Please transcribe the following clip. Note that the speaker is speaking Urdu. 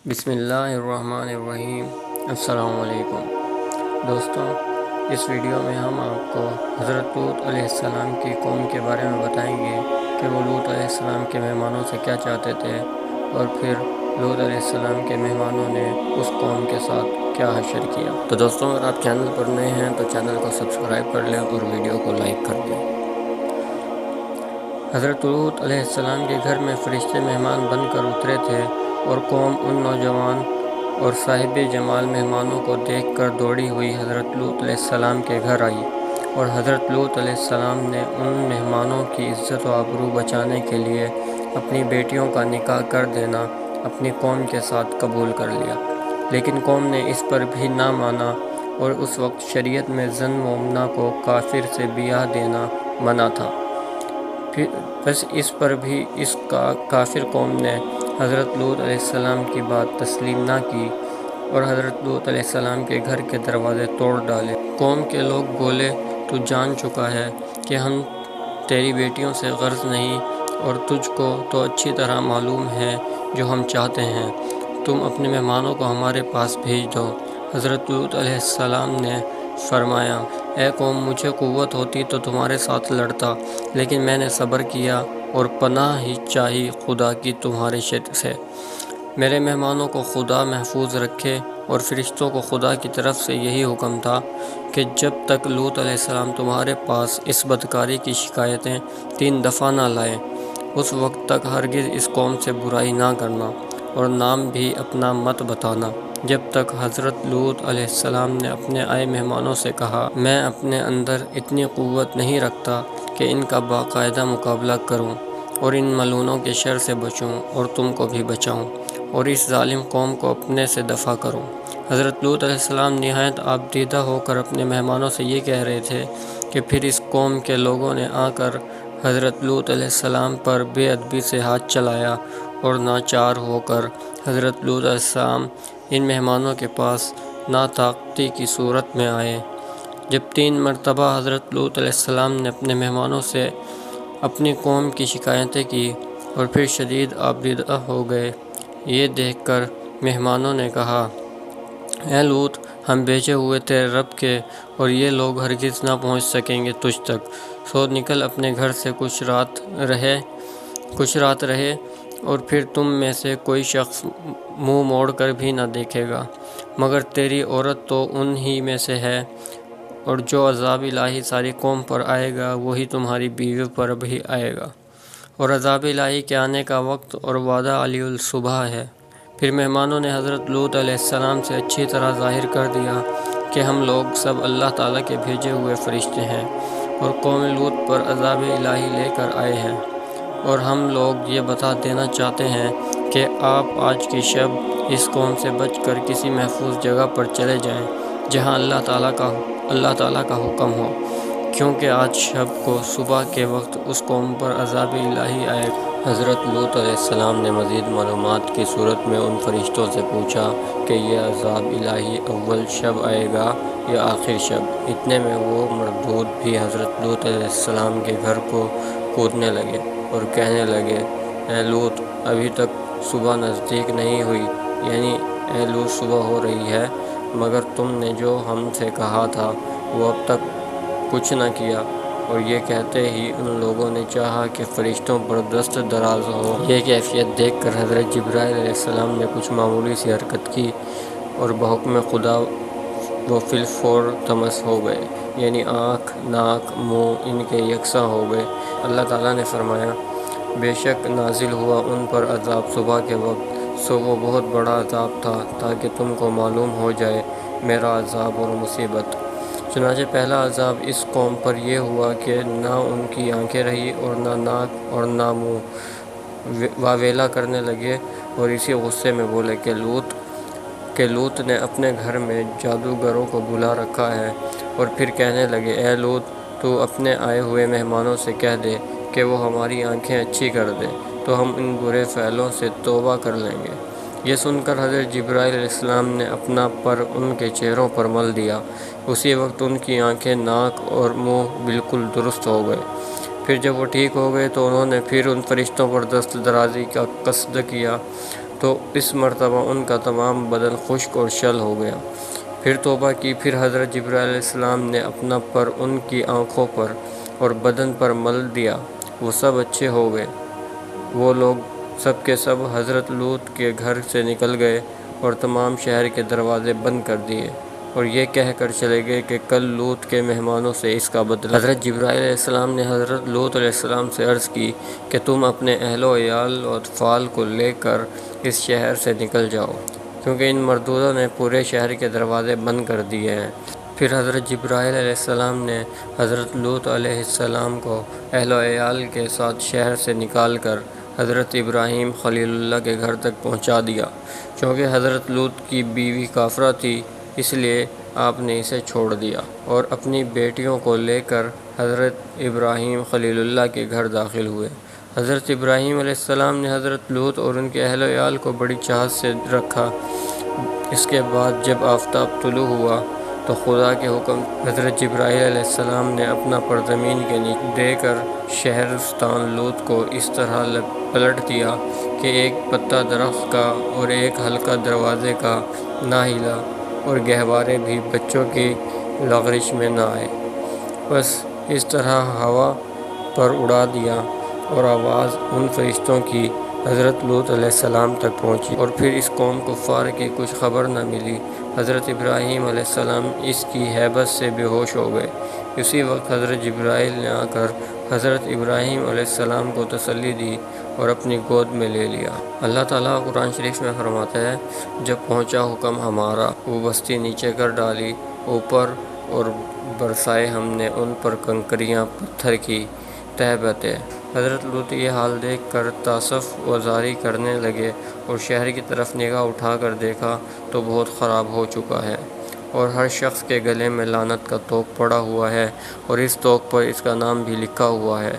بسم اللہ الرحمن الرحیم۔ السلام علیکم دوستوں، اس ویڈیو میں ہم آپ کو حضرت لوط علیہ السلام کی قوم کے بارے میں بتائیں گے کہ وہ لوط علیہ السلام کے مہمانوں سے کیا چاہتے تھے، اور پھر لوط علیہ السلام کے مہمانوں نے اس قوم کے ساتھ کیا حشر کیا۔ تو دوستوں، اگر آپ چینل پر نئے ہیں تو چینل کو سبسکرائب کر لیں اور ویڈیو کو لائک کر دیں۔ حضرت لوط علیہ السلام کے گھر میں فرشتے مہمان بن کر اترے تھے، اور قوم ان نوجوان اور صاحب جمال مہمانوں کو دیکھ کر دوڑی ہوئی حضرت لوط علیہ السلام کے گھر آئی، اور حضرت لوط علیہ السلام نے ان مہمانوں کی عزت و آبرو بچانے کے لیے اپنی بیٹیوں کا نکاح کر دینا اپنی قوم کے ساتھ قبول کر لیا، لیکن قوم نے اس پر بھی نہ مانا، اور اس وقت شریعت میں زن مومنہ کو کافر سے بیاہ دینا منع تھا۔ بس اس پر بھی اس کافر قوم نے حضرت لوط علیہ السلام کی بات تسلیم نہ کی، اور حضرت لوط علیہ السلام کے گھر کے دروازے توڑ ڈالے۔ قوم کے لوگ بولے، تو جان چکا ہے کہ ہم تیری بیٹیوں سے غرض نہیں، اور تجھ کو تو اچھی طرح معلوم ہے جو ہم چاہتے ہیں، تم اپنے مہمانوں کو ہمارے پاس بھیج دو۔ حضرت لوط علیہ السلام نے فرمایا، اے قوم، مجھے قوت ہوتی تو تمہارے ساتھ لڑتا، لیکن میں نے صبر کیا اور پناہ ہی چاہی خدا کی تمہارے شر سے۔ میرے مہمانوں کو خدا محفوظ رکھے، اور فرشتوں کو خدا کی طرف سے یہی حکم تھا کہ جب تک لوط علیہ السلام تمہارے پاس اس بدکاری کی شکایتیں 3 دفعہ نہ لائیں، اس وقت تک ہرگز اس قوم سے برائی نہ کرنا، اور نام بھی اپنا مت بتانا۔ جب تک حضرت لوط علیہ السلام نے اپنے آئے مہمانوں سے کہا، میں اپنے اندر اتنی قوت نہیں رکھتا کہ ان کا باقاعدہ مقابلہ کروں اور ان ملعونوں کے شر سے بچوں اور تم کو بھی بچاؤں، اور اس ظالم قوم کو اپنے سے دفع کروں۔ حضرت لوط علیہ السلام نہایت آبدیدہ ہو کر اپنے مہمانوں سے یہ کہہ رہے تھے کہ پھر اس قوم کے لوگوں نے آ کر حضرت لوط علیہ السلام پر بے ادبی سے ہاتھ چلایا، اور ناچار ہو کر حضرت لوط علیہ السلام ان مہمانوں کے پاس ناطاقتی کی صورت میں آئے۔ جب 3 مرتبہ حضرت لوط علیہ السلام نے اپنے مہمانوں سے اپنی قوم کی شکایتیں کی اور پھر شدید آبدیدہ ہو گئے، یہ دیکھ کر مہمانوں نے کہا، اے لوط، ہم بھیجے ہوئے تیرے رب کے، اور یہ لوگ ہرگز نہ پہنچ سکیں گے تجھ تک، سو نکل اپنے گھر سے کچھ رات رہے، اور پھر تم میں سے کوئی شخص منہ موڑ کر بھی نہ دیکھے گا، مگر تیری عورت تو ان ہی میں سے ہے، اور جو عذاب الہی ساری قوم پر آئے گا وہی تمہاری بیوی پر بھی آئے گا، اور عذاب الہی کے آنے کا وقت اور وعدہ علی الصبح ہے۔ پھر مہمانوں نے حضرت لوط علیہ السلام سے اچھی طرح ظاہر کر دیا کہ ہم لوگ سب اللہ تعالیٰ کے بھیجے ہوئے فرشتے ہیں، اور قوم لوط پر عذاب الہی لے کر آئے ہیں، اور ہم لوگ یہ بتا دینا چاہتے ہیں کہ آپ آج کی شب اس قوم سے بچ کر کسی محفوظ جگہ پر چلے جائیں جہاں اللہ تعالیٰ کا حکم ہو، کیونکہ آج شب کو صبح کے وقت اس قوم پر عذاب الہی آئے گا۔ حضرت لوط علیہ السلام نے مزید معلومات کی صورت میں ان فرشتوں سے پوچھا کہ یہ عذاب الہی اول شب آئے گا یا آخر شب؟ اتنے میں وہ مردود بھی حضرت لوط علیہ السلام کے گھر کو کودنے لگے اور کہنے لگے، اے لوط، ابھی تک صبح نزدیک نہیں ہوئی، یعنی اے لوط، صبح ہو رہی ہے، مگر تم نے جو ہم سے کہا تھا وہ اب تک کچھ نہ کیا۔ اور یہ کہتے ہی ان لوگوں نے چاہا کہ فرشتوں پر دست دراز ہو۔ یہ کیفیت دیکھ کر حضرت جبرائیل علیہ السلام نے کچھ معمولی سی حرکت کی، اور بحکم خدا وہ فی الفور طمس ہو گئے، یعنی آنکھ، ناک، منہ ان کے یکساں ہو گئے۔ اللہ تعالیٰ نے فرمایا، بے شک نازل ہوا ان پر عذاب صبح کے وقت، سو وہ بہت بڑا عذاب تھا، تاکہ تم کو معلوم ہو جائے میرا عذاب اور مصیبت۔ چنانچہ پہلا عذاب اس قوم پر یہ ہوا کہ نہ ان کی آنکھیں رہی اور نہ ناک اور نہ منہ، واویلا کرنے لگے، اور اسی غصے میں بولے کہ لوط نے اپنے گھر میں جادوگروں کو بلا رکھا ہے، اور پھر کہنے لگے، اے لوط، تو اپنے آئے ہوئے مہمانوں سے کہہ دے کہ وہ ہماری آنکھیں اچھی کر دیں، تو ہم ان برے فعلوں سے توبہ کر لیں گے۔ یہ سن کر حضرت جبرائیل علیہ السلام نے اپنا پر ان کے چہروں پر مل دیا، اسی وقت ان کی آنکھیں، ناک اور منہ بالکل درست ہو گئے۔ پھر جب وہ ٹھیک ہو گئے تو انہوں نے پھر ان فرشتوں پر دست درازی کا قصد کیا، تو اس مرتبہ ان کا تمام بدن خشک اور شل ہو گیا۔ پھر توبہ کی، پھر حضرت جبرائیل علیہ السلام نے اپنا پر ان کی آنکھوں پر اور بدن پر مل دیا، وہ سب اچھے ہو گئے۔ وہ لوگ سب کے سب حضرت لوط کے گھر سے نکل گئے اور تمام شہر کے دروازے بند کر دیے، اور یہ کہہ کر چلے گئے کہ کل لوط کے مہمانوں سے اس کا بدلہ۔ حضرت جبرائیل علیہ السلام نے حضرت لوط علیہ السلام سے عرض کی کہ تم اپنے اہل و عیال و اطفال کو لے کر اس شہر سے نکل جاؤ، کیونکہ ان مردودوں نے پورے شہر کے دروازے بند کر دیے ہیں۔ پھر حضرت جبرائیل علیہ السلام نے حضرت لوط علیہ السلام کو اہل و عیال کے ساتھ شہر سے نکال کر حضرت ابراہیم خلیل اللہ کے گھر تک پہنچا دیا۔ چونکہ حضرت لوط کی بیوی کافرہ تھی، اس لیے آپ نے اسے چھوڑ دیا اور اپنی بیٹیوں کو لے کر حضرت ابراہیم خلیل اللہ کے گھر داخل ہوئے۔ حضرت ابراہیم علیہ السلام نے حضرت لوط اور ان کے اہل و عیال کو بڑی چاہت سے رکھا۔ اس کے بعد جب آفتاب طلوع ہوا تو خدا کے حکم حضرت جبرائیل علیہ السلام نے اپنا پر زمین کے نیچے دے کر شہرستان لوط کو اس طرح پلٹ دیا کہ ایک پتا درخت کا اور ایک حلقہ دروازے کا نہ ہلا، اور گہوارے بھی بچوں کی لغزش میں نہ آئے۔ بس اس طرح ہوا پر اڑا دیا، اور آواز ان فرشتوں کی حضرت لوط علیہ السلام تک پہنچی، اور پھر اس قوم کفار کی کچھ خبر نہ ملی۔ حضرت ابراہیم علیہ السلام اس کی ہیبت سے بے ہوش ہو گئے۔ اسی وقت حضرت جبرائیل نے آ کر حضرت ابراہیم علیہ السلام کو تسلی دی اور اپنی گود میں لے لیا۔ اللہ تعالیٰ قرآن شریف میں فرماتا ہے، جب پہنچا حکم ہمارا، وہ بستی نیچے کر ڈالی اوپر، اور برسائے ہم نے ان پر کنکریاں پتھر کی تہ بتہ۔ حضرت لوط یہ حال دیکھ کر تاسف و زاری کرنے لگے، اور شہر کی طرف نگاہ اٹھا کر دیکھا تو بہت خراب ہو چکا ہے، اور ہر شخص کے گلے میں لعنت کا طوق پڑا ہوا ہے، اور اس طوق پر اس کا نام بھی لکھا ہوا ہے۔